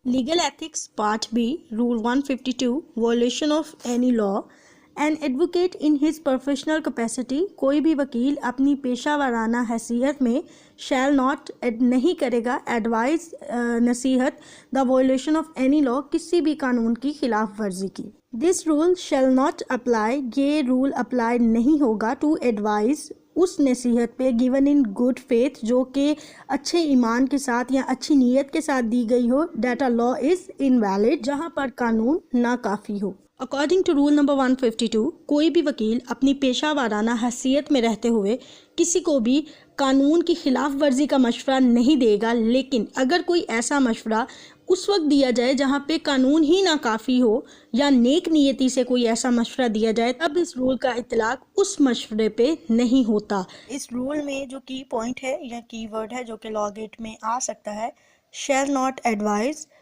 Legal Ethics Part B, Rule 152, Violation of any law. An advocate in his professional capacity, कोई भी वकील अपनी पेशा वाराना हैसियत में shall not नहीं करेगा advise नसीहत the violation of any law किसी भी कानून की खिलाफ वर्जी की. This rule shall not apply, ये rule apply नहीं होगा to advise उस नसीहत पे given in good faith जो कि अच्छे ईमान के साथ या अच्छी नीयत के साथ दी गई हो that a law is invalid जहाँ पर कानून नाकाफी हो. अकॉर्डिंग टू रूल नंबर 152, कोई भी वकील अपनी पेशा वाराना हैसियत में रहते हुए किसी को भी कानून की खिलाफ वर्जी का मशवरा नहीं देगा, लेकिन अगर कोई ऐसा मशवरा उस वक्त दिया जाए जहाँ पे कानून ही नाकाफ़ी हो या नेक नियति से कोई ऐसा मशवरा दिया जाए, तब इस रूल का इतलाक उस मशवरे पे नहीं होता. इस रूल में जो की पॉइंट है या की वर्ड है जो कि लॉ गेट में आ सकता है, शैल नॉट एडवाइज,